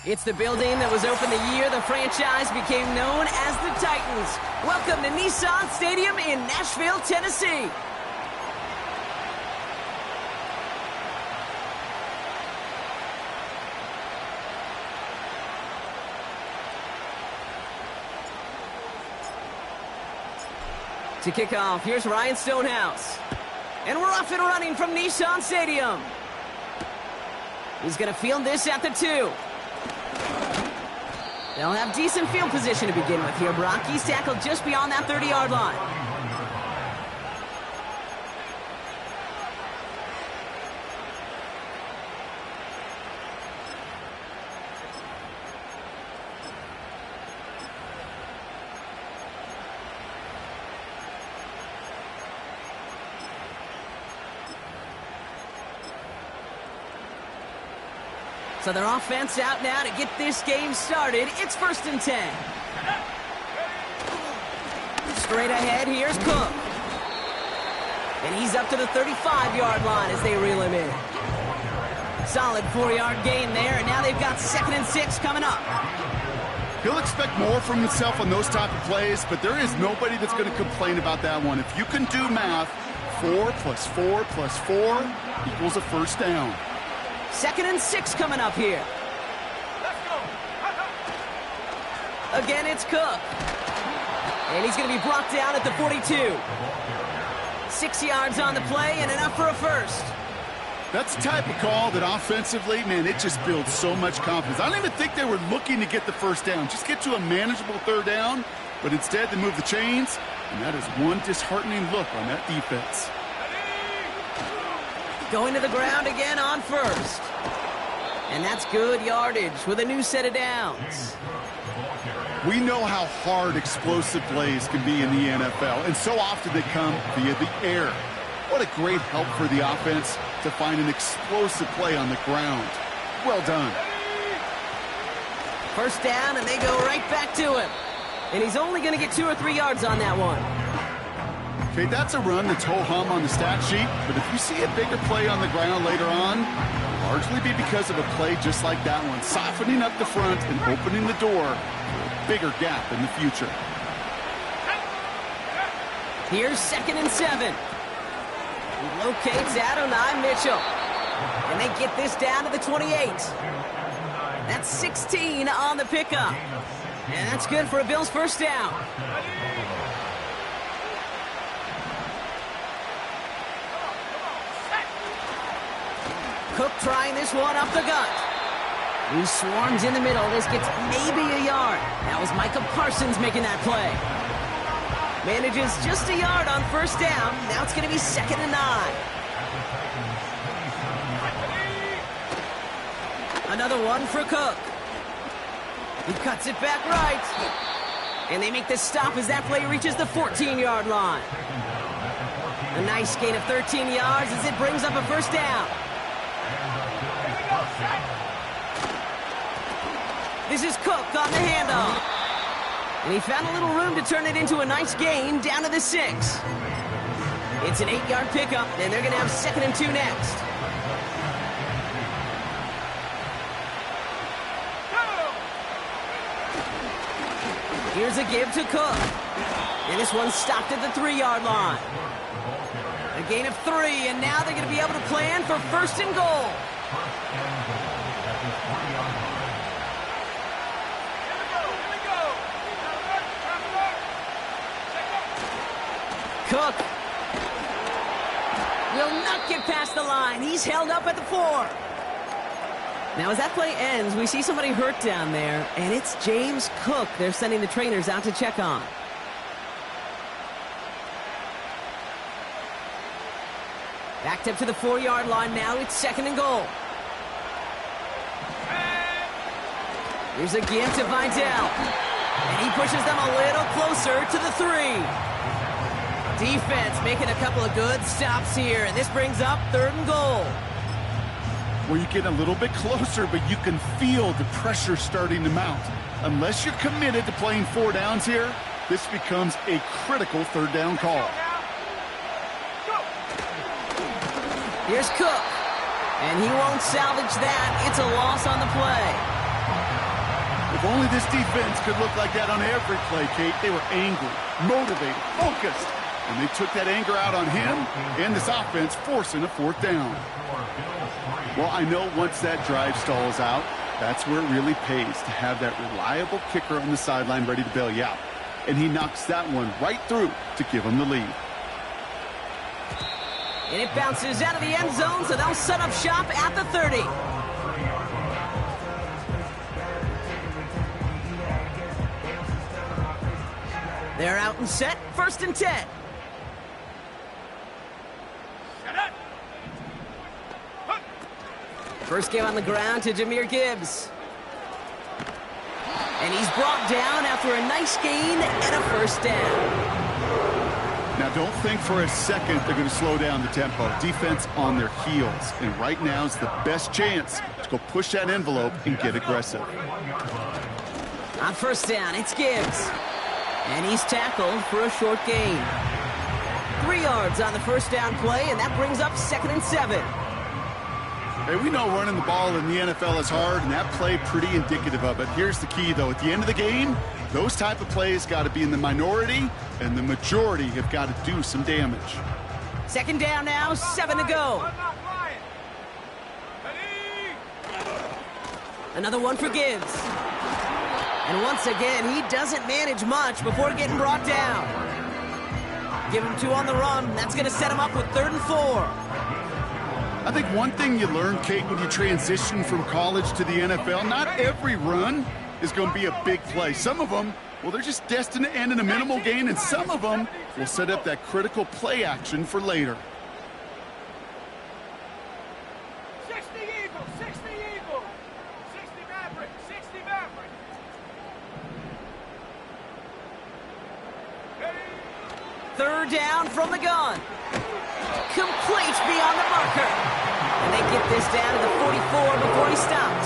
It's the building that was opened the year the franchise became known as the Titans. Welcome to Nissan Stadium in Nashville, Tennessee. To kick off, here's Ryan Stonehouse. And we're off and running from Nissan Stadium. He's going to field this at the 2. They'll have decent field position to begin with here, Brock. He's tackled just beyond that 30-yard line. So their offense out now to get this game started. It's 1st and 10. Straight ahead, here's Cook. And he's up to the 35-yard line as they reel him in. Solid 4-yard gain there, and now they've got 2nd and 6 coming up. He'll expect more from himself on those type of plays, but there is nobody that's going to complain about that one. If you can do math, 4 plus 4 plus 4 equals a first down. 2nd and 6 coming up here. Again, it's Cook. And he's going to be brought down at the 42. 6 yards on the play and enough for a first. That's the type of call that offensively, man, it just builds so much confidence. I don't even think they were looking to get the first down. Just get to a manageable 3rd down. But instead, they move the chains. And that is one disheartening look on that defense. Going to the ground again on 1st. And that's good yardage with a new set of downs. We know how hard explosive plays can be in the NFL, and so often they come via the air. What a great help for the offense to find an explosive play on the ground. Well done. 1st down, and they go right back to him. And he's only going to get 2 or 3 yards on that one. Okay, that's a run that's ho-hum on the stat sheet, but if you see a bigger play on the ground later on, it'll largely be because of a play just like that one, softening up the front and opening the door for a bigger gap in the future. Here's 2nd and 7. He locates Adonai Mitchell. And they get this down to the 28. That's 16 on the pickup. And that's good for a Bills first down. Cook trying this one up the gut. He swarms in the middle. This gets maybe a yard. That was Micah Parsons making that play. Manages just a yard on 1st down. Now it's going to be 2nd and 9. Another one for Cook. He cuts it back right. And they make the stop as that play reaches the 14-yard line. A nice gain of 13 yards as it brings up a 1st down. This is Cook on the handoff. And he found a little room to turn it into a nice gain down to the 6. It's an 8-yard pickup, and they're going to have 2nd and 2 next. Here's a give to Cook. And this one stopped at the 3-yard line. A gain of 3, and now they're going to be able to plan for 1st and goal. Cook will not get past the line. He's held up at the 4. Now, as that play ends, we see somebody hurt down there, and it's James Cook they're sending the trainers out to check on. Backed up to the 4-yard line now. It's 2nd and goal. Here's a give to Vidal. And he pushes them a little closer to the 3. Defense making a couple of good stops here, and this brings up 3rd and goal. Where you get a little bit closer, but you can feel the pressure starting to mount. Unless you're committed to playing 4 downs here, this becomes a critical 3rd down call. Here's Cook, and he won't salvage that. It's a loss on the play. If only this defense could look like that on every play, Kate. They were angry, motivated, focused. And they took that anger out on him and this offense, forcing a fourth down. Well, I know once that drive stalls out, that's where it really pays to have that reliable kicker on the sideline ready to bail you out. And he knocks that one right through to give him the lead. And it bounces out of the end zone, so they'll set up shop at the 30. They're out and set, 1st and 10. First game on the ground to Jahmyr Gibbs. And he's brought down after a nice gain and a first down. Now, don't think for a second they're going to slow down the tempo. Defense on their heels. And right now is the best chance to go push that envelope and get aggressive. On first down, it's Gibbs. And he's tackled for a short gain. 3 yards on the first down play, and that brings up 2nd and 7. Hey, we know running the ball in the NFL is hard, and that play pretty indicative of it. Here's the key, though. At the end of the game, those type of plays got to be in the minority, and the majority have got to do some damage. 2nd down now, 7 to go. Another one for Gibbs. And once again, he doesn't manage much before getting brought down. Give him 2 on the run. That's going to set him up with 3rd and 4. I think one thing you learn, Kate, when you transition from college to the NFL, not every run is going to be a big play. Some of them, well, they're just destined to end in a minimal gain, and some of them will set up that critical play action for later. 60 Eagles, 60 Eagles, 60 Maverick, 60 Maverick. Third down from the gun. Complete beyond the marker. And they get this down to the 44 before he stopped.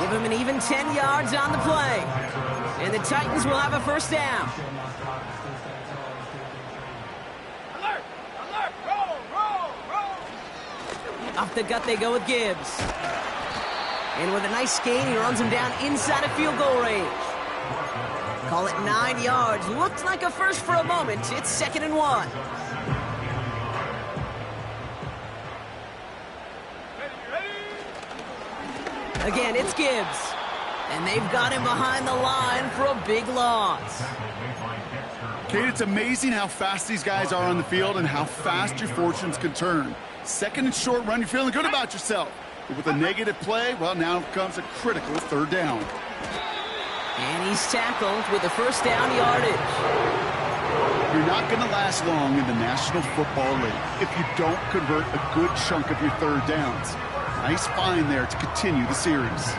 Give him an even 10 yards on the play. And the Titans will have a first down. Alert, alert, roll. Off the gut they go with Gibbs. And with a nice gain, he runs him down inside of field goal range. Call it 9 yards. Looked like a first for a moment. It's 2nd and 1. Again, it's Gibbs. And they've got him behind the line for a big loss. Kate, it's amazing how fast these guys are on the field and how fast your fortunes can turn. 2nd and short run, you're feeling good about yourself. But with a negative play, well, now comes a critical 3rd down. And he's tackled with the first down yardage. You're not going to last long in the National Football League if you don't convert a good chunk of your 3rd downs. Nice find there to continue the series.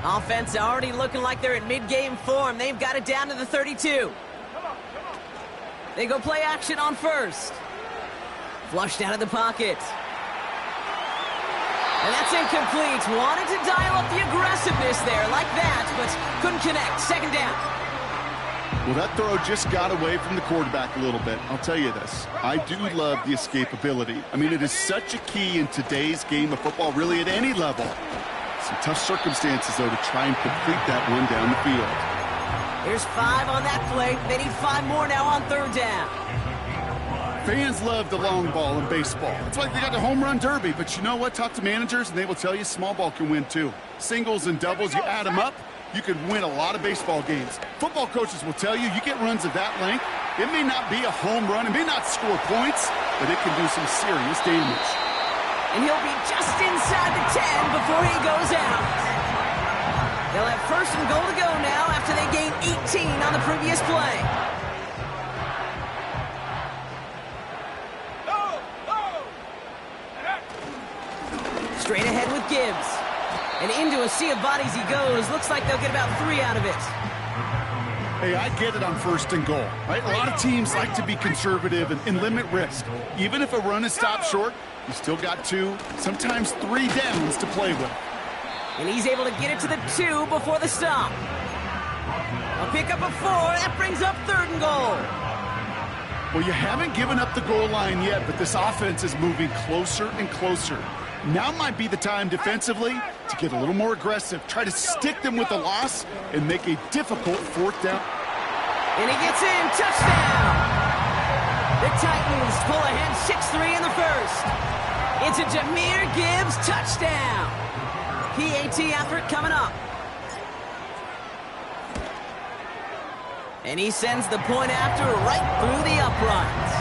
Offense already looking like they're in mid-game form. They've got it down to the 32. They go play action on first. Flushed out of the pocket. And that's incomplete. Wanted to dial up the aggressiveness there like that, but couldn't connect. 2nd down. Well, that throw just got away from the quarterback a little bit. I'll tell you this. I do love the escapability. I mean, it is such a key in today's game of football, really at any level. Some tough circumstances, though, to try and complete that one down the field. Here's 5 on that play. They need 5 more now on 3rd down. Fans love the long ball in baseball. It's like they got the home run derby. But you know what? Talk to managers, and they will tell you small ball can win, too. Singles and doubles, you add them up, you could win a lot of baseball games. Football coaches will tell you, you get runs of that length, it may not be a home run, it may not score points, but it can do some serious damage. And he'll be just inside the 10 before he goes out. They'll have 1st and goal to go now after they gain 18 on the previous play. Straight ahead with Gibbs. And into a sea of bodies he goes. Looks like they'll get about 3 out of it. Hey, I get it on 1st and goal, right? A lot of teams like to be conservative and limit risk. Even if a run is stopped short, you still got 2, sometimes 3 downs to play with. And he's able to get it to the 2 before the stop. A pick up of 4. That brings up 3rd and goal. Well, you haven't given up the goal line yet, but this offense is moving closer and closer. Now might be the time defensively to get a little more aggressive, try to stick them with the loss, and make a difficult fourth down. And he gets in, touchdown! The Titans pull ahead 6-3 in the first. It's a Jahmyr Gibbs touchdown. PAT effort coming up. And he sends the point after right through the uprights.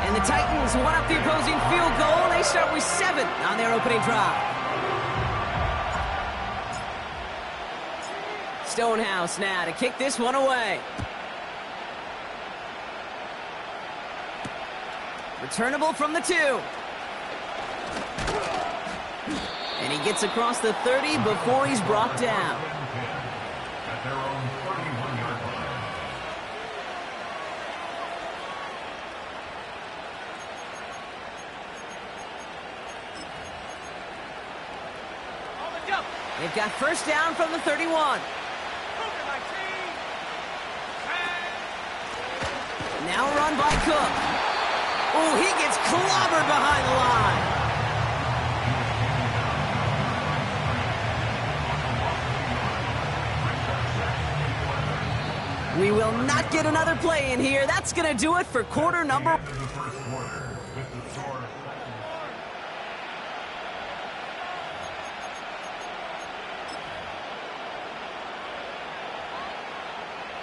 And the Titans one up the opposing field goal. They start with 7 on their opening drive. Stonehouse now to kick this one away. Returnable from the 2. And he gets across the 30 before he's brought down. At their own 31-yard line. On the jump. They've got first down from the 31. Moving my team. Now run by Cook. Oh, he gets clobbered behind the line. We will not get another play in here. That's going to do it for quarter number. Into the first quarter with the score.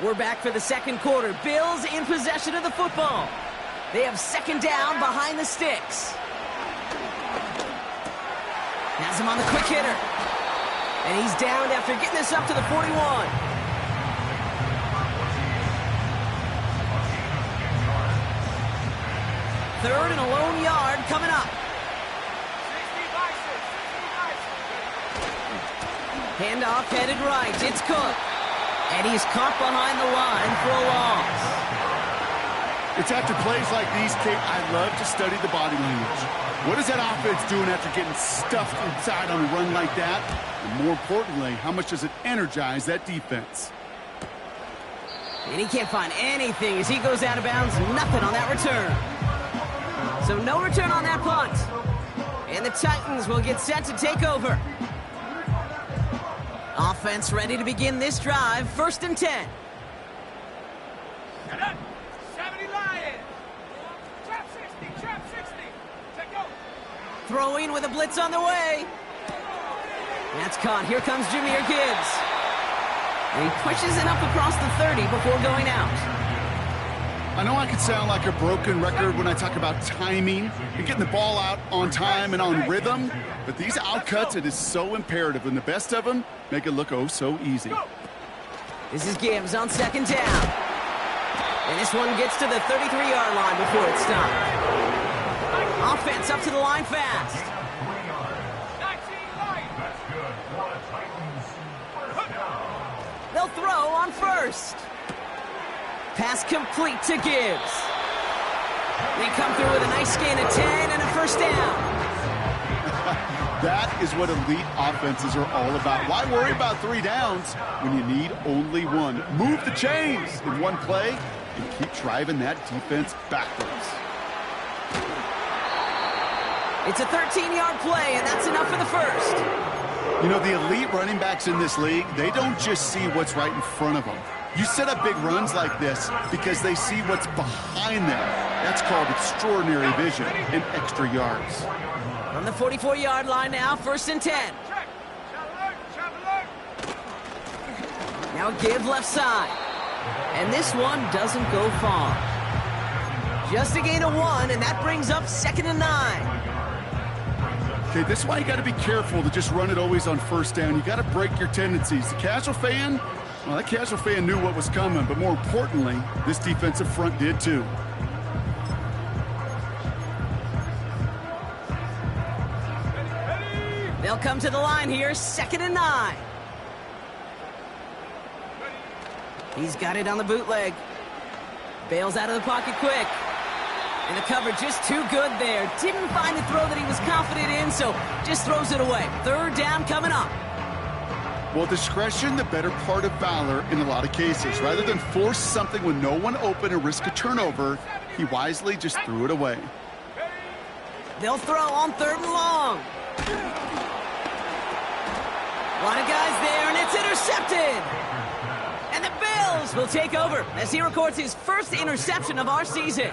We're back for the second quarter. Bills in possession of the football. They have second down behind the sticks. Has him on the quick hitter. And he's downed after getting this up to the 41. Third and a lone yard coming up. 60 by 6. 60 by 6. Handoff headed right. It's Cook. And he's caught behind the line for a loss. It's after plays like these, Kate, I love to study the body language. What is that offense doing after getting stuffed inside on a run like that? And more importantly, how much does it energize that defense? And he can't find anything as he goes out of bounds. Nothing on that return. So no return on that punt. And the Titans will get set to take over. Offense ready to begin this drive. First and 10. Set up. 70 Lions. Trap 60. Trap 60. Take go. Throwing with a blitz on the way. That's caught. Here comes Jahmyr Gibbs. And he pushes it up across the 30 before going out. I know I can sound like a broken record when I talk about timing and getting the ball out on time and on rhythm, but these outcuts, it is so imperative, and the best of them make it look oh so easy. This is Gibbs on second down. And this one gets to the 33-yard line before it's stopped. Offense up to the line fast. 19 Lions. That's good for the Titans. First down. They'll throw on first. Pass complete to Gibbs. They come through with a nice gain of 10 and a first down. That is what elite offenses are all about. Why worry about 3 downs when you need only one? Move the chains in one play and keep driving that defense backwards. It's a 13-yard play, and that's enough for the first. You know, the elite running backs in this league, they don't just see what's right in front of them. You set up big runs like this because they see what's behind them. That's called extraordinary vision and extra yards. From the 44-yard line now, first and 10. Check. Trap alert. Now give left side. And this one doesn't go far. Just a gain of 1, and that brings up second and 9. Okay, this is why you got to be careful to just run it always on first down. You got to break your tendencies. The casual fan, well, that casual fan knew what was coming, but more importantly, this defensive front did too. They'll come to the line here, second and 9. He's got it on the bootleg. Bails out of the pocket quick. And the cover just too good there. Didn't find the throw that he was confident in, so just throws it away. Third down coming up. Well, discretion, the better part of valor in a lot of cases. Rather than force something with no one open and risk a turnover, he wisely just threw it away. They'll throw on 3rd and long. A lot of guys there, and it's intercepted. And the Bills will take over as he records his first interception of our season.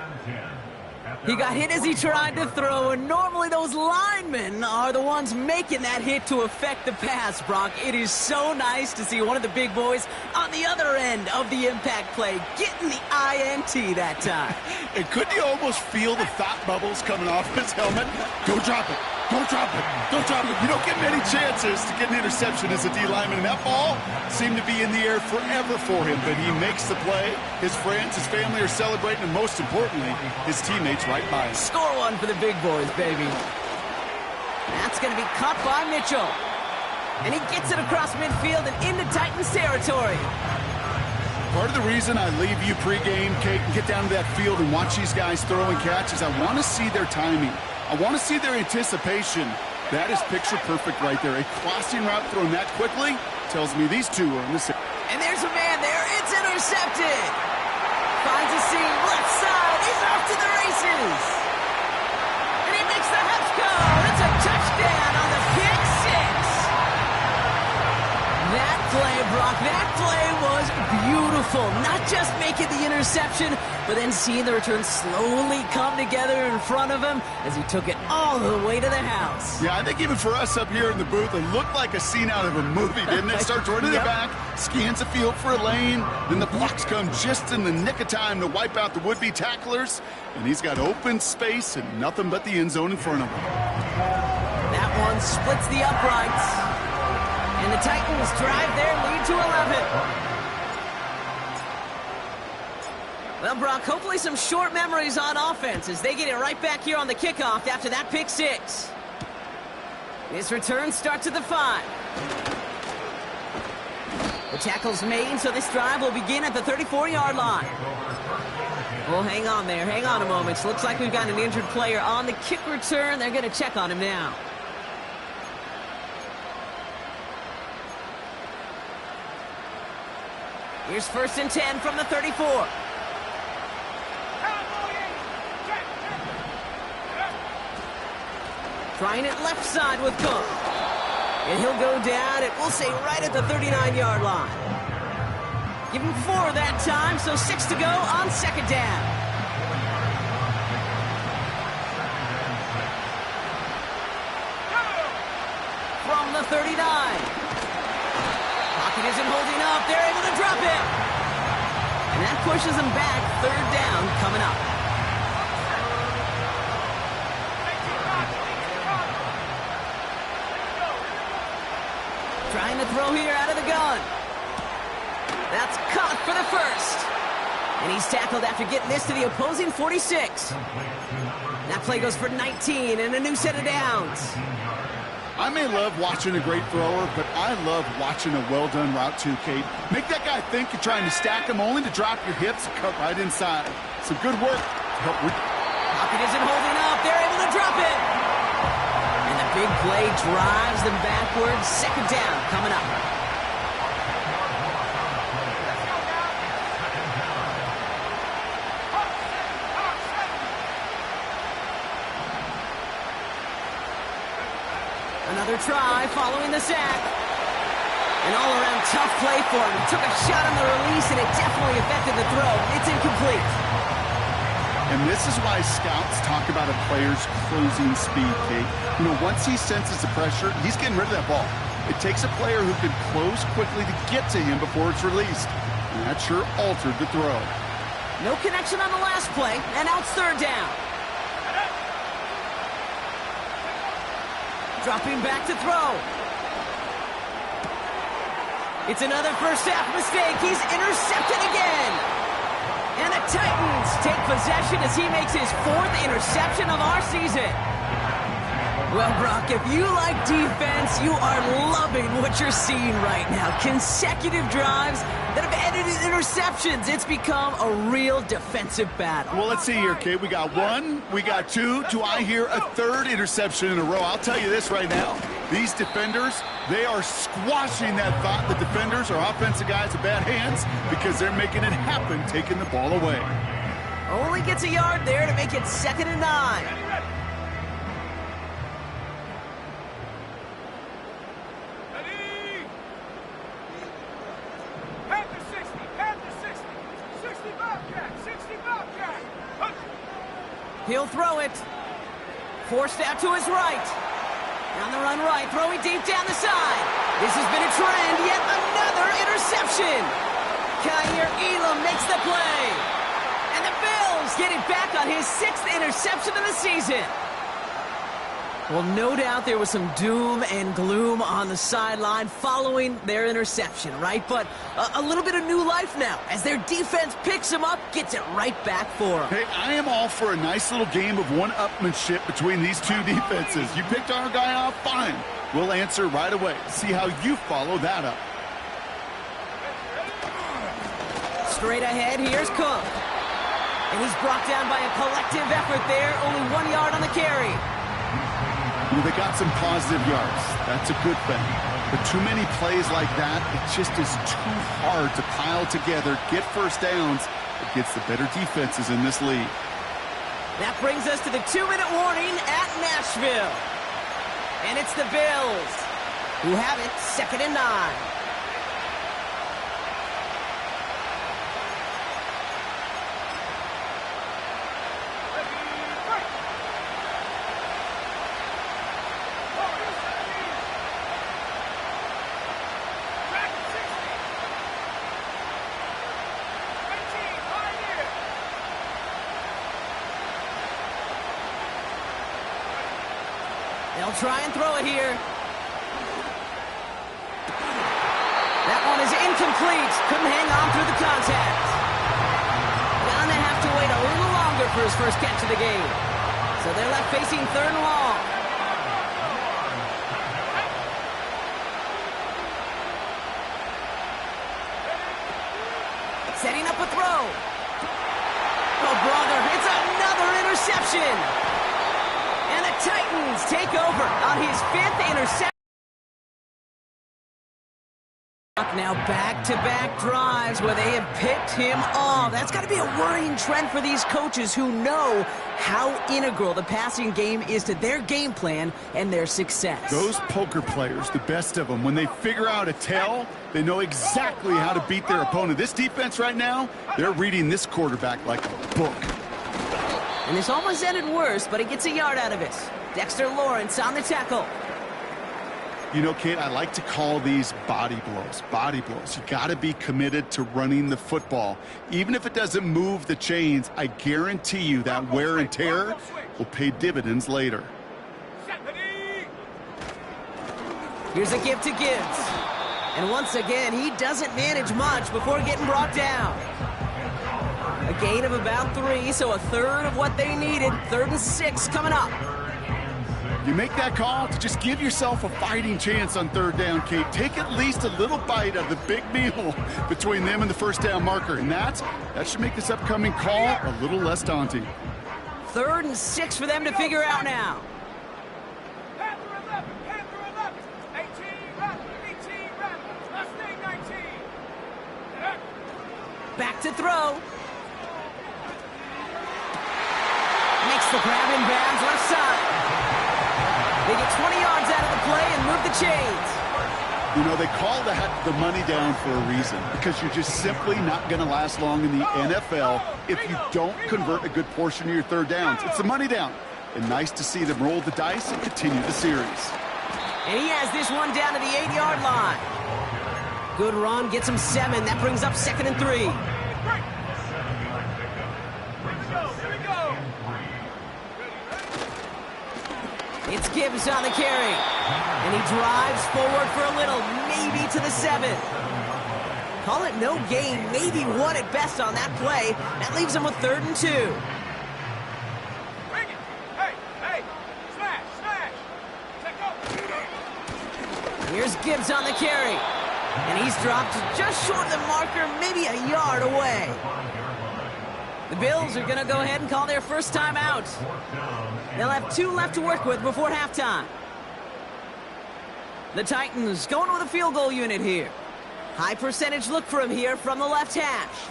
He got hit as he tried to throw, and normally those linemen are the ones making that hit to affect the pass, Brock. It is so nice to see one of the big boys on the other end of the impact play getting the INT that time. And couldn't you almost feel the thought bubbles coming off his helmet? Don't drop it. Don't drop it. Don't drop it. You don't get many chances to get an interception as a D lineman, and that ball seemed to be in the air forever for him, but he makes the play. His friends, his family are celebrating, and most importantly, his teammates right by him. Score one for the big boys, baby. That's going to be caught by Mitchell. And he gets it across midfield and into Titans territory. Part of the reason I leave you pregame, Kate, and get down to that field and watch these guys throw and catch is I want to see their timing. I want to see their anticipation. That is picture perfect right there. A crossing route thrown that quickly tells me these two are in the same. And there's a man there. It's intercepted. Finds a seam. Left side. He's off to the races. And he makes the Hups go. It's a touchdown on the pick six. That play, Brock, that play was beautiful. Not just making the interception, but then seeing the return slowly come together in front of him as he took it all the way to the house. Yeah, I think even for us up here in the booth, it looked like a scene out of a movie, didn't it? Starts running it back, scans the field for a lane, then the blocks come just in the nick of time to wipe out the would-be tacklers, and he's got open space and nothing but the end zone in front of him. That one splits the uprights. And the Titans drive their lead to 11. Well, Brock, hopefully some short memories on offense as they get it right back here on the kickoff after that pick six. This return starts at the 5. The tackle's made, so this drive will begin at the 34-yard line. Well, hang on there. Hang on a moment. Looks like we've got an injured player on the kick return. They're going to check on him now. Here's 1st and 10 from the 34. Trying it left side with Cook. And he'll go down, and we'll say right at the 39-yard line. Give him 4 that time, so 6 to go on 2nd down. From the 39. Pocket isn't holding up. They're able to drop it. And that pushes them back. 3rd down coming up. Trying to throw here out of the gun. That's caught for the 1st. And he's tackled after getting this to the opposing 46. That play goes for 19 and a new set of downs. I may love watching a great thrower, but I love watching a well-done route too, Kate. Make that guy think you're trying to stack him only to drop your hips and cut right inside. Some good work. Pocket isn't holding up. They're able to drop it. And the big play drives them backwards. 2nd down coming up. Another try following the sack. An all-around tough play for him. He took a shot on the release, and it definitely affected the throw. It's incomplete. And this is why scouts talk about a player's closing speed, Kate. You know, once he senses the pressure, he's getting rid of that ball. It takes a player who can close quickly to get to him before it's released. And that sure altered the throw. No connection on the last play, and now it's 3rd down. Dropping back to throw. It's another first half mistake. He's intercepted again. And the Titans take possession as he makes his 4th interception of our season. Well, Brock, if you like defense, you are loving what you're seeing right now. Consecutive drives that have ended in interceptions. It's become a real defensive battle. Well, let's see here, kid. We got one, we got two. Do I hear a third interception in a row? I'll tell you this right now. These defenders, they are squashing that thought the defenders or offensive guys have bad hands because they're making it happen, taking the ball away. Only gets a yard there to make it 2nd and 9. He'll throw it. Forced out to his right. On the run right, throwing deep down the side. This has been a trend, yet another interception. Kyer Elam makes the play. And the Bills get it back on his 6th interception of the season. Well, no doubt there was some doom and gloom on the sideline following their interception, right? But a little bit of new life now as their defense picks him up, gets it right back for him. Hey, I am all for a nice little game of one-upmanship between these two defenses. You picked our guy off, fine. We'll answer right away. See how you follow that up. Straight ahead, here's Cook. And he's brought down by a collective effort there, only 1 yard on the carry. Well, they got some positive yards. That's a good thing. But too many plays like that, it just is too hard to pile together, get first downs against the better defenses in this league. That brings us to the 2-minute warning at Nashville. And it's the Bills who have it 2nd and 9. They'll try and throw it here. That one is incomplete. Couldn't hang on through the contact. Gonna have to wait a little longer for his first catch of the game. So they're left facing 3rd and long. Setting up a throw. Oh, brother, it's another interception. And the Titans take over on his 5th interception. Now back-to-back drives where they have picked him off. That's got to be a worrying trend for these coaches who know how integral the passing game is to their game plan and their success. Those poker players, the best of them, when they figure out a tell, they know exactly how to beat their opponent. This defense right now, they're reading this quarterback like a book. And this almost ended worse, but he gets a yard out of it. Dexter Lawrence on the tackle. You know, Kate, I like to call these body blows. Body blows. You got to be committed to running the football. Even if it doesn't move the chains, I guarantee you that wear and tear will pay dividends later. Here's a give to Gibbs. And once again, he doesn't manage much before getting brought down. A gain of about 3, so a third of what they needed. 3rd and 6 coming up. You make that call to just give yourself a fighting chance on 3rd down, Kate. Take at least a little bite of the big meal between them and the first down marker. And that should make this upcoming call a little less daunting. 3rd and 6 for them to figure out now. Panther 11, Panther 11, 18 Rattler, 18 Rattler, last name 19. Back to throw. Makes the grab in bounds left side. They get 20 yards out of the play and move the chains. You know, they call that the money down for a reason, because you're just simply not going to last long in the NFL if you don't convert a good portion of your 3rd downs. It's the money down. And nice to see them roll the dice and continue the series. And he has this one down to the 8-yard line. Good run, gets him 7. That brings up 2nd and 3. It's Gibbs on the carry. And he drives forward for a little, maybe to the 7. Call it no gain, maybe 1 at best on that play. That leaves him with 3rd and 2. Bring it. Hey, smash. Here's Gibbs on the carry. And he's dropped just short of the marker, maybe a yard away. The Bills are going to go ahead and call their first time out. They'll have 2 left to work with before halftime. The Titans going with a field goal unit here. High percentage look for him here from the left hash.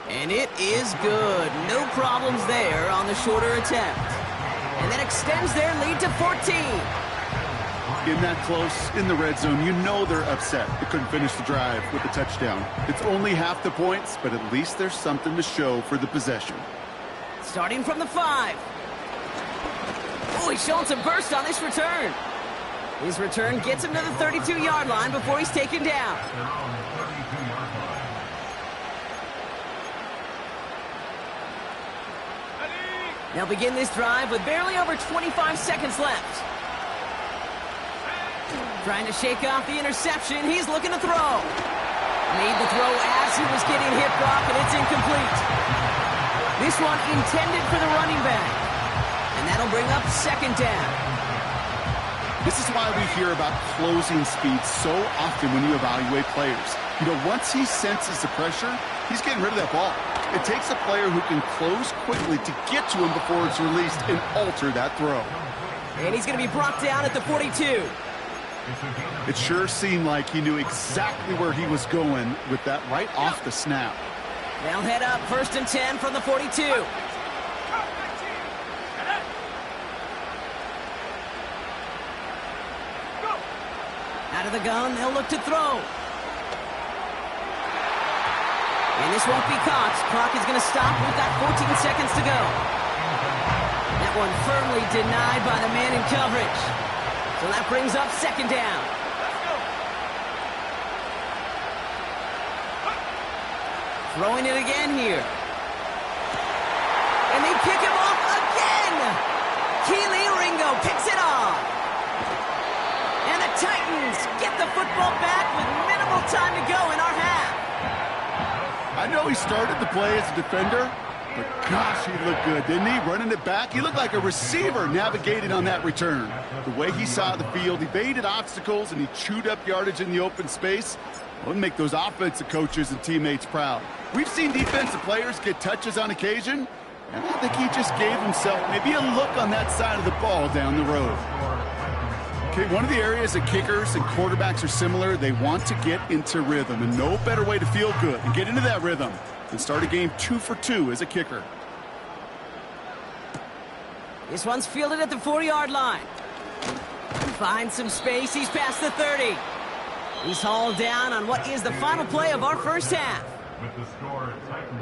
And it is good. No problems there on the shorter attempt. And that extends their lead to 14. In that close, in the red zone, you know they're upset. They couldn't finish the drive with the touchdown. It's only half the points, but at least there's something to show for the possession. Starting from the 5. Oh, he's showing some burst on this return. His return gets him to the 32-yard line before he's taken down. They'll begin this drive with barely over 25 seconds left. Trying to shake off the interception. He's looking to throw. Made the throw as he was getting hit, Brock, and it's incomplete. This one intended for the running back. And that'll bring up second down. This is why we hear about closing speed so often when you evaluate players. You know, once he senses the pressure, he's getting rid of that ball. It takes a player who can close quickly to get to him before it's released and alter that throw. And he's going to be brought down at the 42. It sure seemed like he knew exactly where he was going with that right off the snap. They'll head up 1st and 10 from the 42. Out of the gun, they'll look to throw. And this won't be caught. Clock is going to stop. We've got 14 seconds to go. That one firmly denied by the man in coverage. So that brings up second down. Throwing it again here. And they pick him off again. Keely Ringo picks it off. And the Titans get the football back with minimal time to go in our half. I know he started the play as a defender, but gosh, he looked good, didn't he? Running it back, he looked like a receiver navigating on that return. The way he saw the field, he evaded obstacles, and he chewed up yardage in the open space. Well, make those offensive coaches and teammates proud. We've seen defensive players get touches on occasion, and I think he just gave himself maybe a look on that side of the ball down the road. Okay, one of the areas that kickers and quarterbacks are similar, they want to get into rhythm, and no better way to feel good and get into that rhythm than start a game 2 for 2 as a kicker. This one's fielded at the 40-yard line. Finds some space, he's past the 30. He's hauled down on what is the final play of our first half.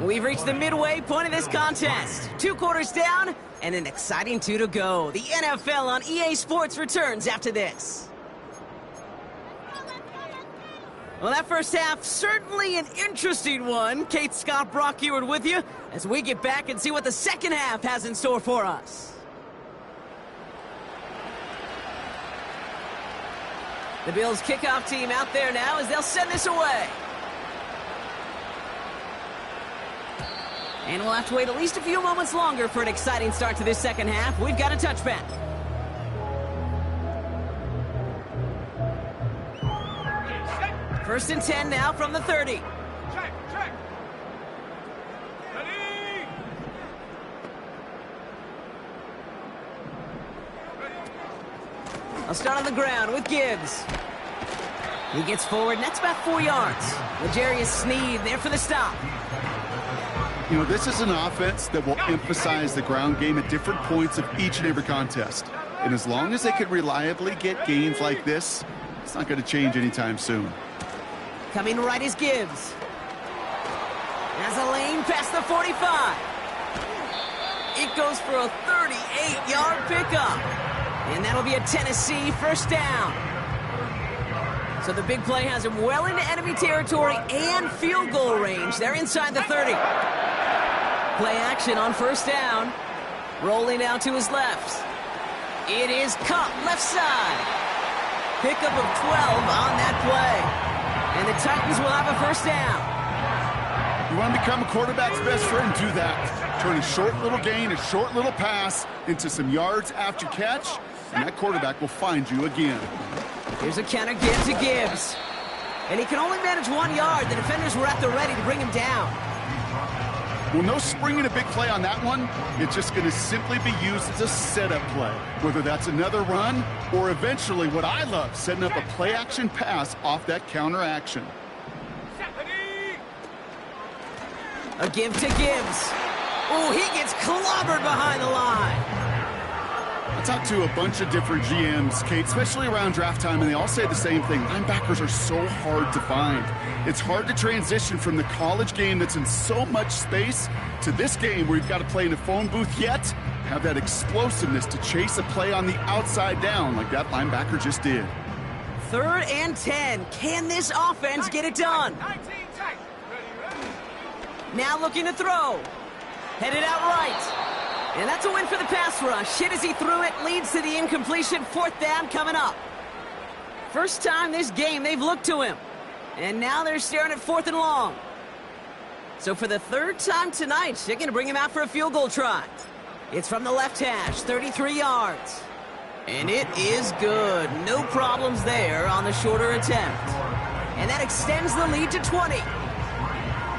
We've reached the midway point of this contest. 2 quarters down and an exciting 2 to go. The NFL on EA Sports returns after this. Well, that first half, certainly an interesting one. Kate, Scott, Brock Ewart with you as we get back and see what the second half has in store for us. The Bills kickoff team out there now as they'll send this away. And we'll have to wait at least a few moments longer for an exciting start to this second half. We've got a touchback. First and 10 now from the 30. Check. Ready. I'll start on the ground with Gibbs. He gets forward, and that's about 4 yards. L'Jarius Sneed there for the stop. You know, this is an offense that will emphasize the ground game at different points of each and every contest. And as long as they can reliably get gains like this, it's not going to change anytime soon. Coming right is Gibbs. Has a lane past the 45. It goes for a 38-yard pickup. And that'll be a Tennessee first down. So the big play has him well into enemy territory and field goal range. They're inside the 30. Play action on first down. Rolling out to his left. It is Cup left side. Pickup of 12 on that play. And the Titans will have a first down. want to become a quarterback's best friend, do that. Turn a short little gain, a short little pass into some yards after catch, and that quarterback will find you again. Here's a counter give to Gibbs. And he can only manage 1 yard. The defenders were at the ready to bring him down. Well, no springing a big play on that one. It's just going to simply be used as a setup play. Whether that's another run or eventually what I love, setting up a play-action pass off that counter action. A give to Gibbs. Oh, he gets clobbered behind the line. I talked to a bunch of different GMs, Kate, especially around draft time, and they all say the same thing. Linebackers are so hard to find. It's hard to transition from the college game that's in so much space to this game where you've got to play in a phone booth, yet have that explosiveness to chase a play on the outside down like that linebacker just did. 3rd and 10. Can this offense get it done? Now looking to throw. Headed out right. And that's a win for the pass rush. Hit as he threw it, leads to the incompletion. 4th down coming up. First time this game they've looked to him. And now they're staring at 4th and long. So for the 3rd time tonight, they're going to bring him out for a field goal try. It's from the left hash, 33 yards. And it is good. No problems there on the shorter attempt. And that extends the lead to 20.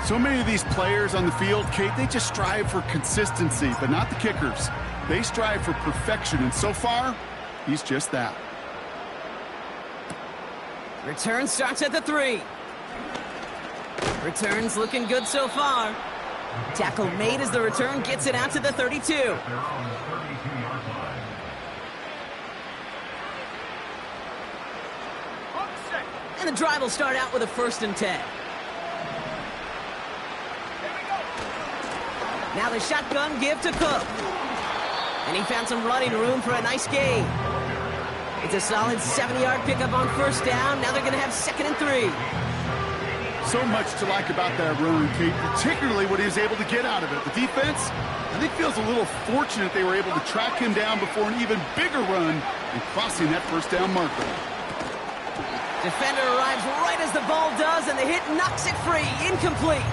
So many of these players on the field, Kate, they just strive for consistency, but not the kickers. They strive for perfection, and so far, he's just that. Return starts at the 3. Return's looking good so far. Tackle made as the return gets it out to the 32. They're on the 32-yard line. And the drive will start out with a 1st and 10. Now the shotgun give to Cook. And he found some running room for a nice gain. It's a solid 70-yard pickup on 1st down. Now they're going to have 2nd and 3. So much to like about that run, Kate, particularly what he was able to get out of it. The defense, I think, feels a little fortunate they were able to track him down before an even bigger run and crossing that 1st down marker. Defender arrives right as the ball does, and the hit knocks it free. Incomplete.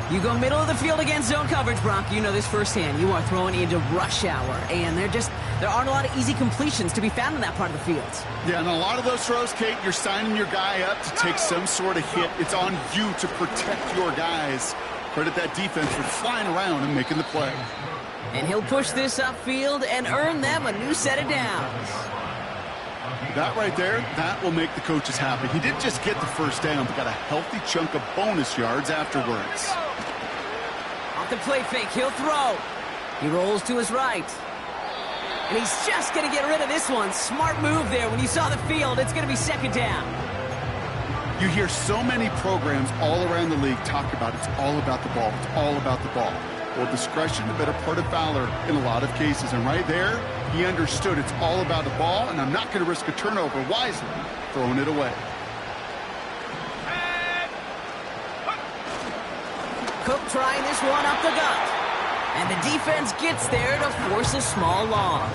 You go middle of the field against zone coverage, Brock. You know this firsthand. You are throwing into rush hour, and there aren't a lot of easy completions to be found in that part of the field. Yeah, and a lot of those throws, Kate, you're signing your guy up to take some sort of hit. It's on you to protect your guys. Credit that defense for flying around and making the play. And he'll push this upfield and earn them a new set of downs. That right there, that will make the coaches happy. He didn't just get the 1st down, but got a healthy chunk of bonus yards afterwards. Off the play fake, he'll throw. He rolls to his right. And he's just going to get rid of this one. Smart move there. When you saw the field, it's going to be 2nd down. You hear so many programs all around the league talk about it's all about the ball. It's all about the ball. Well, discretion, the better part of valor in a lot of cases. And right there, he understood it's all about the ball, and I'm not going to risk a turnover wisely, throwing it away. Cook trying this one up the gut. And the defense gets there to force a small loss.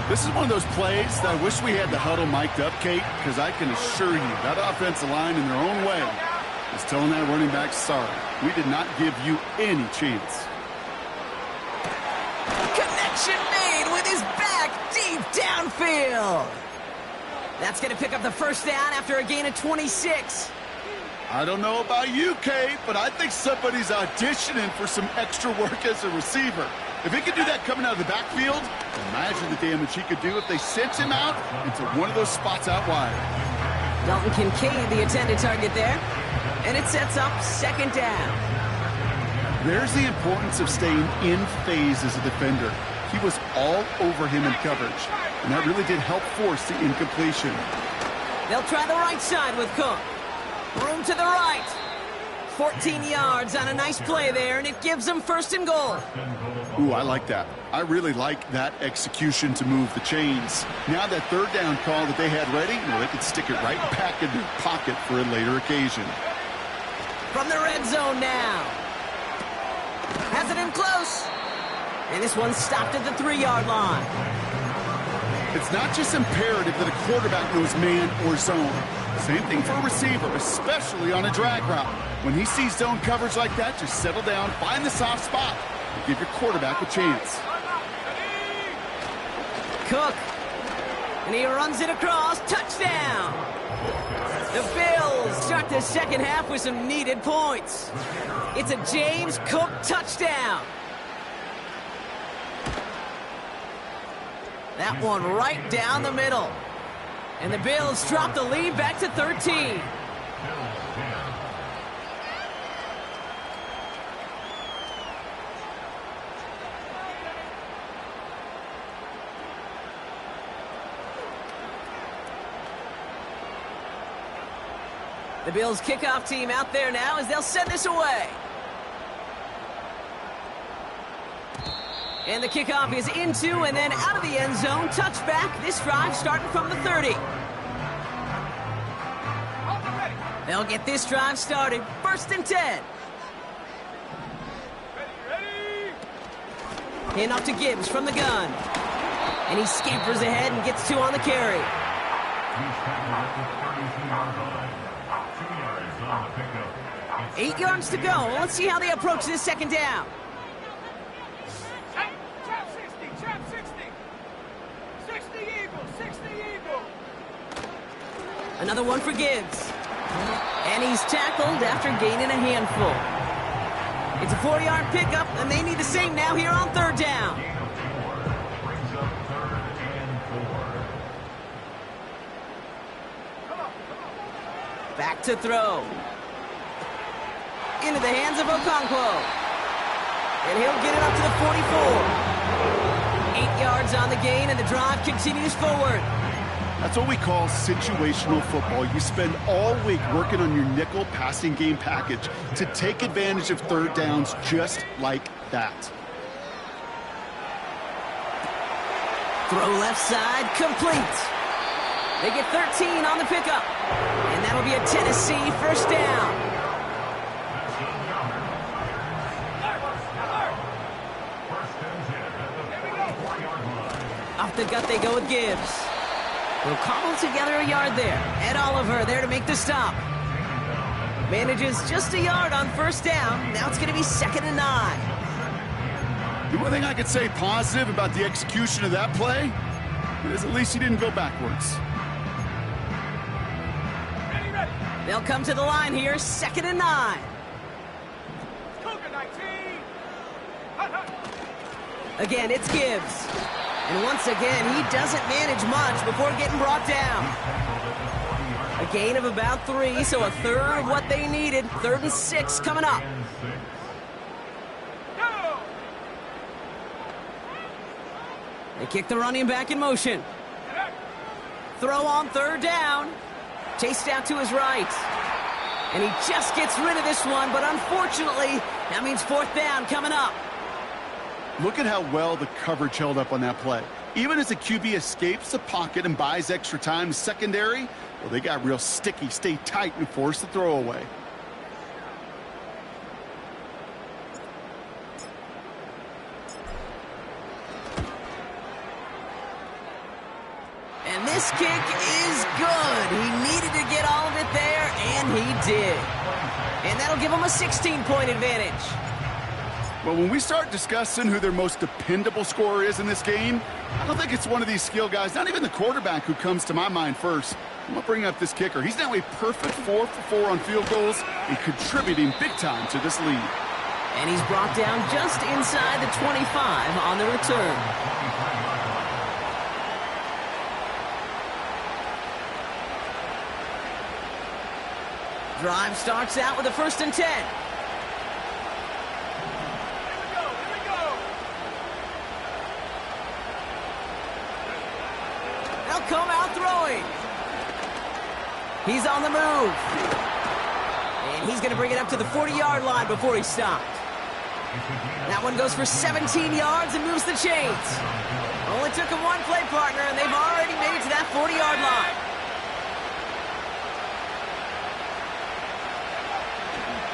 This is one of those plays that I wish we had the huddle mic'd up, Kate, because I can assure you that offensive line in their own way is telling that running back, sorry, we did not give you any chance. Connection made with his back deep downfield. That's going to pick up the 1st down after a gain of 26. I don't know about you, Kate, but I think somebody's auditioning for some extra work as a receiver. If he could do that coming out of the backfield, imagine the damage he could do if they sent him out into one of those spots out wide. Dalton Kincaid, the intended target there. And it sets up 2nd down. There's the importance of staying in phase as a defender. He was all over him in coverage, and that really did help force the incompletion. They'll try the right side with Cook. Room to the right. 14 yards on a nice play there, and it gives them 1st and goal. Ooh, I like that. I really like that execution to move the chains. Now that 3rd down call that they had ready, they could stick it right back in their pocket for a later occasion. From the red zone now. Has it in close. And this one's stopped at the 3-yard line. It's not just imperative that a quarterback knows man or zone. Same thing for a receiver, especially on a drag route. When he sees zone coverage like that, just settle down, find the soft spot, and give your quarterback a chance. Cook. And he runs it across. Touchdown! The Bills start the second half with some needed points. It's a James Cook touchdown. That one right down the middle. And the Bills drop the lead back to 13. The Bills kickoff team out there now as they'll send this away. And the kickoff is into and then out of the end zone. Touchback. This drive starting from the 30. They'll get this drive started. 1st and 10. Hand off to Gibbs from the gun. And he scampers ahead and gets 2 on the carry. He's 8 yards to go. Let's see how they approach this second down. Trap 60, trap 60. 60 Eagle, 60 Eagle. Another one for Gibbs. And he's tackled after gaining a handful. It's a 40-yard pickup, and they need the same now here on 3rd down. brings up 3rd and 4. Back to throw. Into the hands of Okonkwo. And he'll get it up to the 44. 8 yards on the gain, and the drive continues forward. That's what we call situational football. You spend all week working on your nickel passing game package to take advantage of 3rd downs just like that. Throw left side, complete. They get 13 on the pickup. And that'll be a Tennessee 1st down. Off the gut they go with Gibbs. They'll cobble together a yard there. Ed Oliver there to make the stop. Manages just a yard on 1st down. Now it's going to be 2nd and 9. The one thing I could say positive about the execution of that play is at least he didn't go backwards. Ready, ready. They'll come to the line here, 2nd and 9. Cougar 19. Hut, hut. Again, it's Gibbs. And once again, he doesn't manage much before getting brought down. A gain of about 3, so a third of what they needed. 3rd and 6 coming up. Go. They kick the running back in motion. Throw on 3rd down. Chased out to his right. And he just gets rid of this one, but unfortunately, that means 4th down coming up. Look at how well the coverage held up on that play. Even as the QB escapes the pocket and buys extra time in secondary, well, they got real sticky, stay tight, and force the throw away. And this kick is good. He needed to get all of it there, and he did. And that'll give him a 16-point advantage. Well, when we start discussing who their most dependable scorer is in this game, I don't think it's one of these skill guys, not even the quarterback, who comes to my mind first. I'm going to bring up this kicker. He's now a perfect 4 for 4 on field goals and contributing big time to this lead. And he's brought down just inside the 25 on the return. Drive starts out with a 1st and 10. They'll come out throwing. He's on the move. And he's going to bring it up to the 40-yard line before he stopped. That one goes for 17 yards and moves the chains. Only took him one play partner, and they've already made it to that 40-yard line.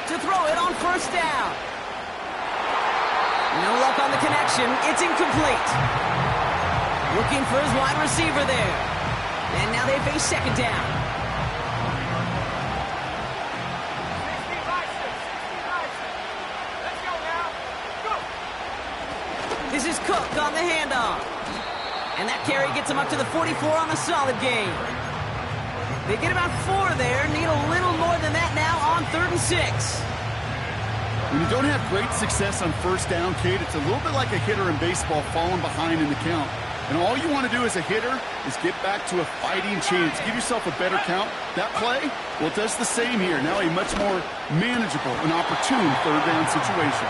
To throw it on 1st down. No luck on the connection. It's incomplete. Looking for his wide receiver there. And now they face second down. 60 license. Let's go now. Go. This is Cook on the handoff. And that carry gets him up to the 44 on a solid gain. They get about 4 there. Need a little more than that now on 3rd and 6. When you don't have great success on first down, Kate, it's a little bit like a hitter in baseball falling behind in the count. And all you want to do as a hitter is get back to a fighting chance. Give yourself a better count. That play, well, it does the same here. Now a much more manageable and opportune 3rd down situation.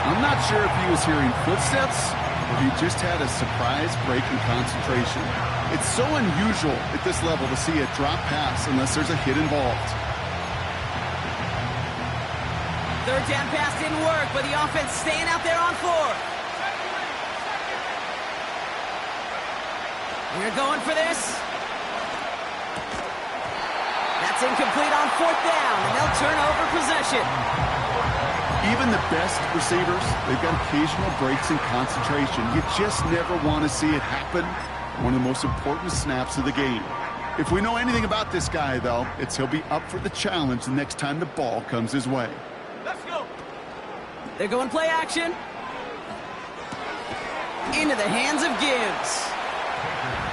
I'm not sure if he was hearing footsteps or he just had a surprise break in concentration. It's so unusual at this level to see a drop pass unless there's a hit involved. 3rd down pass didn't work, but the offense staying out there on 4th. They're going for this. That's incomplete on 4th down, and they'll turn over possession. Even the best receivers, they've got occasional breaks in concentration. You just never want to see it happen. One of the most important snaps of the game. If we know anything about this guy, though, it's he'll be up for the challenge the next time the ball comes his way. Let's go. They're going play action. Into the hands of Gibbs.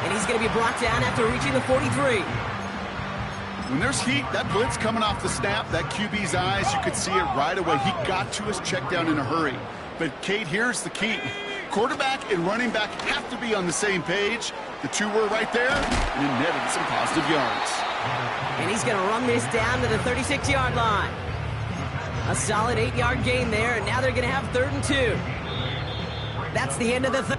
And he's going to be brought down after reaching the 43. When there's heat, that blitz coming off the snap, that QB's eyes, you could see it right away. He got to his check down in a hurry. But, Kate, here's the key. Quarterback and running back have to be on the same page. The two were right there, and it netted some positive yards. And he's going to run this down to the 36-yard line. A solid 8-yard gain there, and now they're going to have 3rd and 2. That's the end of the third.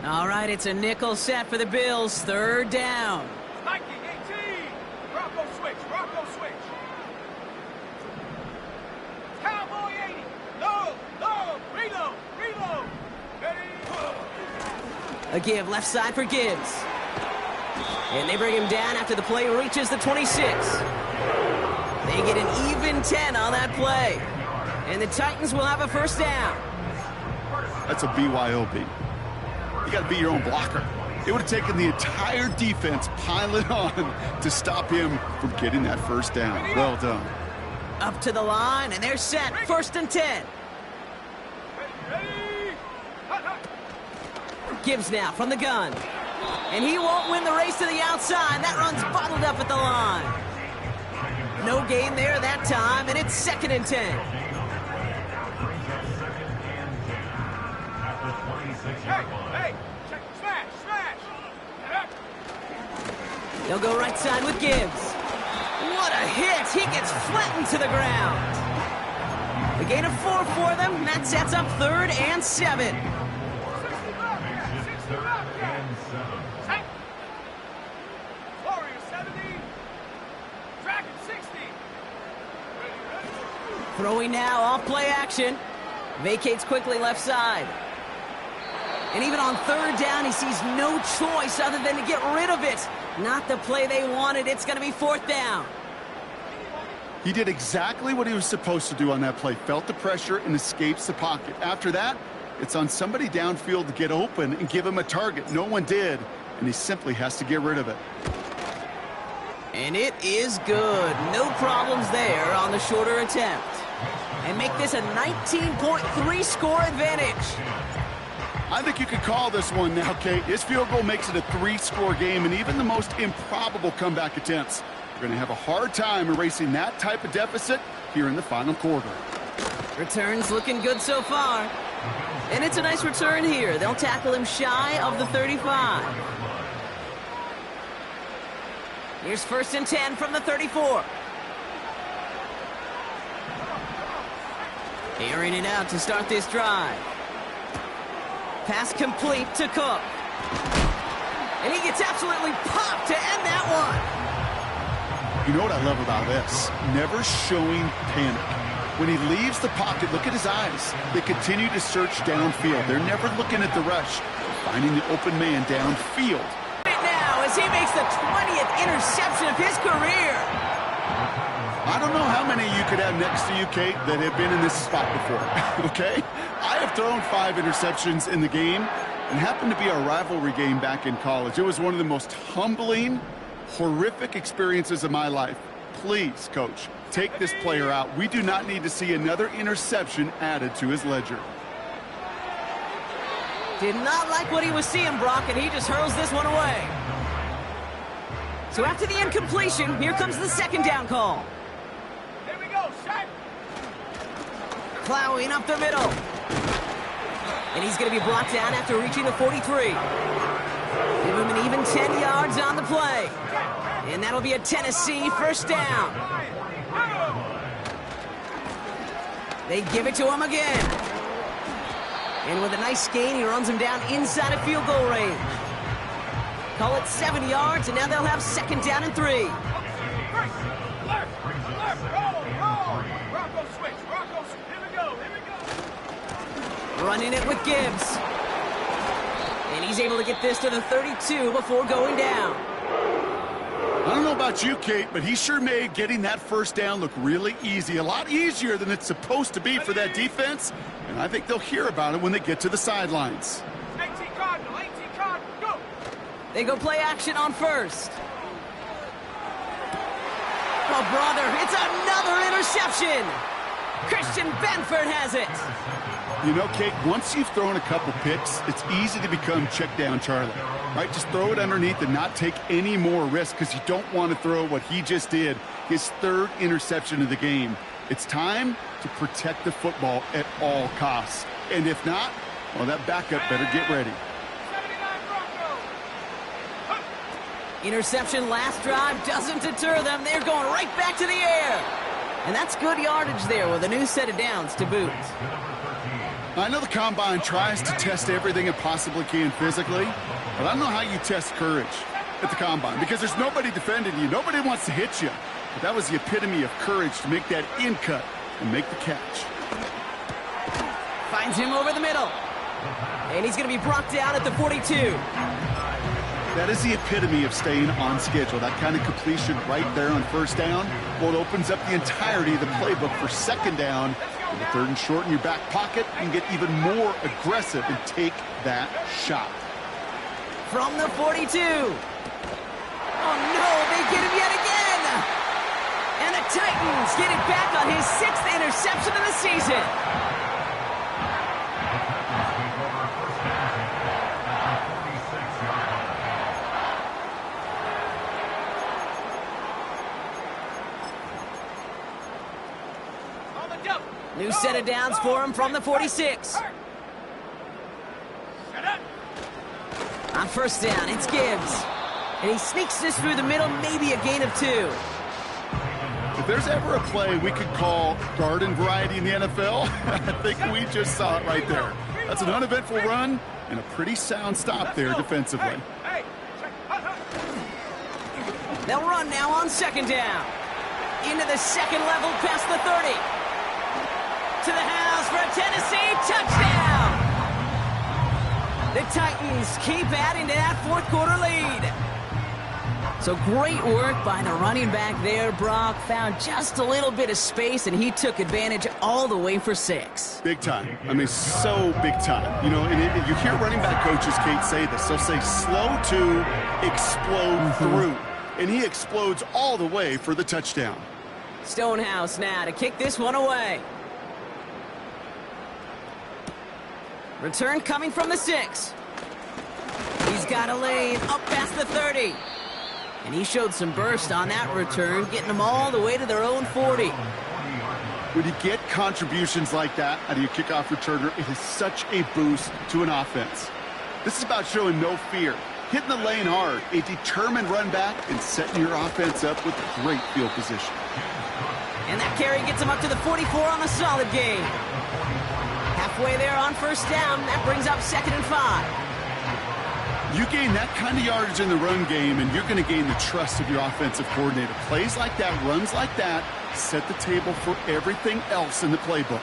All right, it's a nickel set for the Bills. 3rd down. Spiking 18. Bronco switch. Cowboy 80. No. Reload. Ready. A give left side for Gibbs. And they bring him down after the play reaches the 26. They get an even 10 on that play. And the Titans will have a 1st down. That's a BYOB. You got to be your own blocker. It would have taken the entire defense piling on to stop him from getting that 1st down. Well done. Up to the line, and they're set. 1st and 10. Ready. Hut. Gibbs now from the gun. And he won't win the race to the outside. That run's bottled up at the line. No gain there that time, and it's 2nd and 10. Hey, check, smash. Get up. They'll go right side with Gibbs. What a hit! He gets flattened to the ground. A gain of 4 for them, and that sets up 3rd and 7. 60 left. Tank. Warrior 70. Dragon 60. Ready. Throwing now off play action. Vacates quickly left side. And even on 3rd down, he sees no choice other than to get rid of it. Not the play they wanted. It's going to be 4th down. He did exactly what he was supposed to do on that play. Felt the pressure and escapes the pocket. After that, it's on somebody downfield to get open and give him a target. No one did, and he simply has to get rid of it. And it is good. No problems there on the shorter attempt. And make this a 19.3 score advantage. I think you could call this one now, Kate. His field goal makes it a 3-score game, and even the most improbable comeback attempts are going to have a hard time erasing that type of deficit here in the final quarter. Returns looking good so far. And it's a nice return here. They'll tackle him shy of the 35. Here's 1st and 10 from the 34. Airing it out to start this drive. Pass complete to Cook. And he gets absolutely popped to end that one. You know what I love about this? Never showing panic. When he leaves the pocket, look at his eyes. They continue to search downfield. They're never looking at the rush. Finding the open man downfield. Right now, as he makes the 20th interception of his career. I don't know how many you could have next to you, Kate, that have been in this spot before, okay? I have thrown 5 interceptions in the game, and happened to be our rivalry game back in college. It was one of the most humbling, horrific experiences of my life. Please, Coach, take this player out. We do not need to see another interception added to his ledger. Did not like what he was seeing, Brock, and he just hurls this one away. So after the incompletion, here comes the second down call. Here we go, shot. Plowing up the middle. And he's going to be brought down after reaching the 43. Give him an even 10 yards on the play. And that'll be a Tennessee first down. They give it to him again. And with a nice gain, he runs him down inside of field goal range. Call it 7 yards, and now they'll have second down and 3. Left, roll. Rocco switch. Here we go. Running it with Gibbs. And he's able to get this to the 32 before going down. I don't know about you, Kate, but he sure made getting that first down look really easy. A lot easier than it's supposed to be for that defense. And I think they'll hear about it when they get to the sidelines. 18 Cardinal, go! They go play action on first. Oh, brother, it's another interception. Christian Benford has it. You know, Kate, once you've thrown a couple picks, it's easy to become check down Charlie, right? Just throw it underneath and not take any more risk because you don't want to throw what he just did, his 3rd interception of the game. It's time to protect the football at all costs. And if not, well, that backup better get ready. 79 Bronco. Interception last drive doesn't deter them. They're going right back to the air. And that's good yardage there with a new set of downs to boot. I know the Combine tries to test everything it possibly can physically, but I don't know how you test courage at the Combine because there's nobody defending you. Nobody wants to hit you. But that was the epitome of courage to make that in cut and make the catch. Finds him over the middle. And he's going to be brought down at the 42. That is the epitome of staying on schedule. That kind of completion right there on first down. Well, it opens up the entirety of the playbook for second down. With a 3rd and short in your back pocket, you can get even more aggressive and take that shot. From the 42. Oh, no, they get him yet again. And the Titans get it back on his 6th interception of the season. New set of downs for him from the 46. On first down, it's Gibbs. And he sneaks this through the middle, maybe a gain of 2. If there's ever a play we could call garden variety in the NFL, I think we just saw it right there. That's an uneventful run and a pretty sound stop there defensively. They'll run now on second down. Into the second level past the 30. To the house for a Tennessee touchdown. The Titans keep adding to that 4th quarter lead. So great work by the running back there. Brock found just a little bit of space, and he took advantage all the way for 6. Big time. I mean, so big time. You know, and you hear running back coaches, Kate, say this. They'll say slow to explode through. And he explodes all the way for the touchdown. Stonehouse now to kick this one away. Return coming from the 6. He's got a lane up past the 30. And he showed some burst on that return, getting them all the way to their own 40. When you get contributions like that out of your kickoff returner, it is such a boost to an offense. This is about showing no fear, hitting the lane hard, a determined run back, and setting your offense up with great field position. And that carry gets him up to the 44 on a solid gain. Halfway there on first down, that brings up 2nd and 5. You gain that kind of yardage in the run game, and you're going to gain the trust of your offensive coordinator. Plays like that, runs like that, set the table for everything else in the playbook.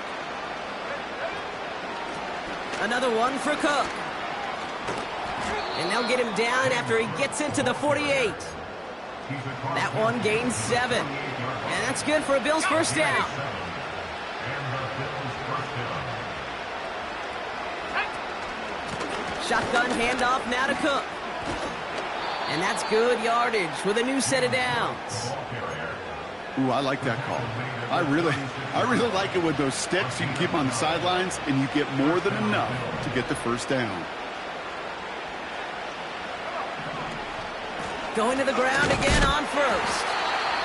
Another one for Cook. And they'll get him down after he gets into the 48. That one gains 7. And that's good for a Bills first down. Shotgun handoff now to Cook. And that's good yardage with a new set of downs. Ooh, I like that call. I really like it with those sticks. You can keep on the sidelines, and you get more than enough to get the first down. Going to the ground again on first.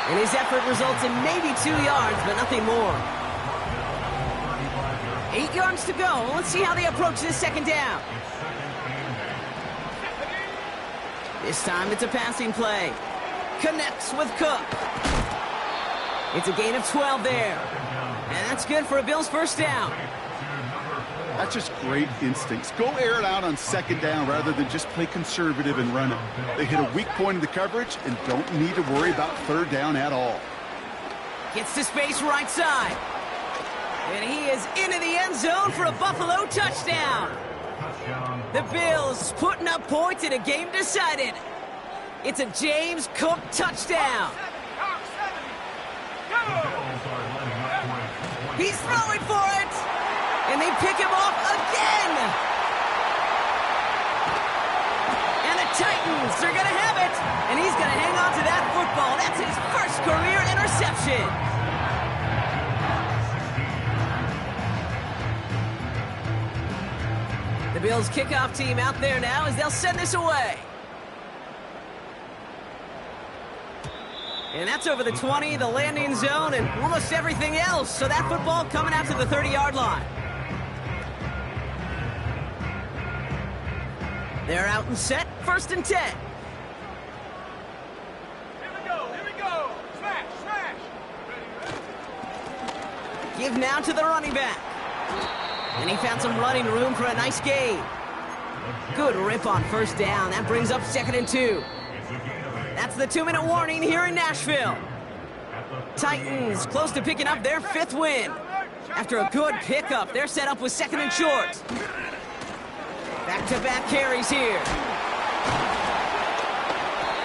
And his effort results in maybe 2 yards, but nothing more. 8 yards to go. Let's see how they approach this second down. This time it's a passing play. Connects with Cook. It's a gain of 12 there. And that's good for a Bills first down. That's just great instincts. Go air it out on second down rather than just play conservative and run it. They hit a weak point in the coverage and don't need to worry about third down at all. Gets to space right side. And he is into the end zone for a Buffalo touchdown. The Bills putting up points in a game decided. It's a James Cook touchdown. He's throwing for it. And they pick him off again. And the Titans are going to have it. And he's going to hang on to that football. That's his first career interception. The Bills kickoff team out there now as they'll send this away. And that's over the 20, the landing zone, and almost everything else. So that football coming out to the 30-yard line. They're out and set, 1st and 10. Here we go. Smash, smash. Give now to the running back. And he found some running room for a nice gain. Good rip on first down. That brings up 2nd and 2. That's the 2-minute warning here in Nashville. Titans close to picking up their 5th win. After a good pickup, they're set up with 2nd and short. Back-to-back carries here.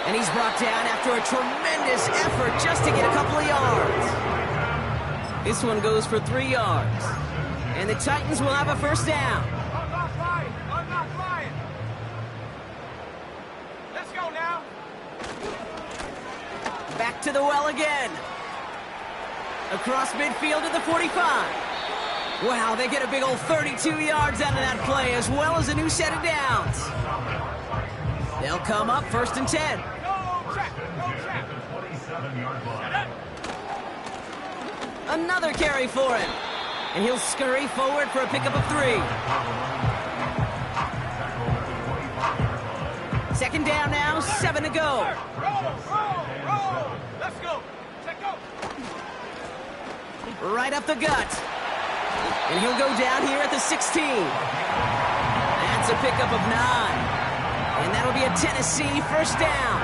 And he's brought down after a tremendous effort just to get a couple of yards. This one goes for 3 yards. And the Titans will have a first down. Unlock Ryan. Let's go now. Back to the well again. Across midfield to the 45. Wow, they get a big old 32 yards out of that play, as well as a new set of downs. They'll come up 1st and 10. Go check. Another carry for him. And he'll scurry forward for a pickup of 3. 2nd down now, 7 to go. Roll. Let's go. Check go. Right up the gut. And he'll go down here at the 16. That's a pickup of 9. And that'll be a Tennessee first down.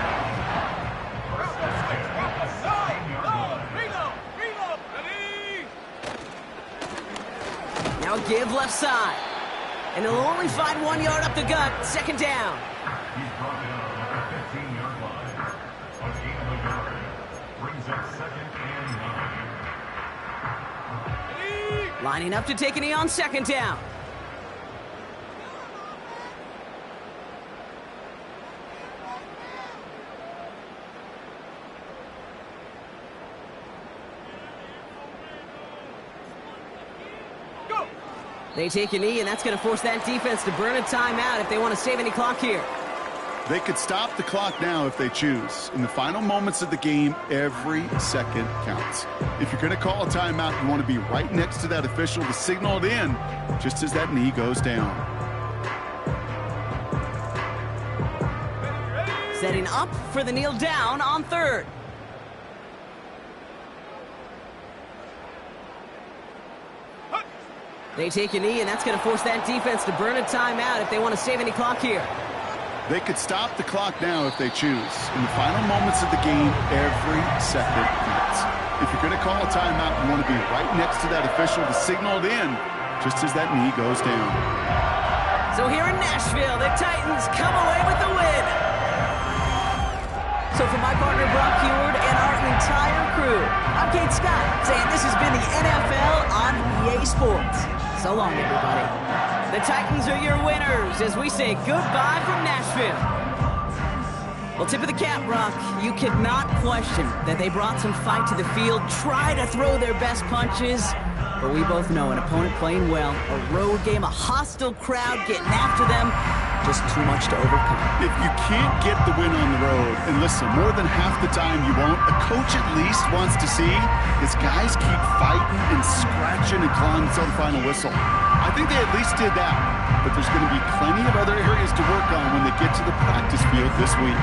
Reload. Ready. Now give left side. And he'll only find 1 yard up the gut, 2nd down. He's brought down at the 15-yard line. A gain of a yard. Brings up 2nd and 9. Lining up to take a knee on 2nd down. Go. They take a knee, and that's going to force that defense to burn a timeout if they want to save any clock here. They could stop the clock now if they choose. In the final moments of the game, every second counts. If you're going to call a timeout, you want to be right next to that official to signal it in just as that knee goes down. Setting up for the kneel down on 3rd. They take a knee, and that's going to force that defense to burn a timeout if they want to save any clock here. They could stop the clock now if they choose. In the final moments of the game, every second counts. If you're going to call a timeout, you want to be right next to that official to signal it in just as that knee goes down. So here in Nashville, the Titans come away with the win. So So for my partner, Brock Heward, and our entire crew, I'm Kate Scott, saying this has been the NFL on EA Sports. So long, everybody. The Titans are your winners as we say goodbye from Nashville. Well, tip of the cap, Brock. You could not question that they brought some fight to the field, try to throw their best punches. But we both know an opponent playing well, a road game, a hostile crowd getting after them, just too much to overcome. If you can't get the win on the road, and listen, more than half the time you won't, a coach at least wants to see his guys keep fighting and scratching and clawing until the final whistle. I think they at least did that, but there's going to be plenty of other areas to work on when they get to the practice field this week.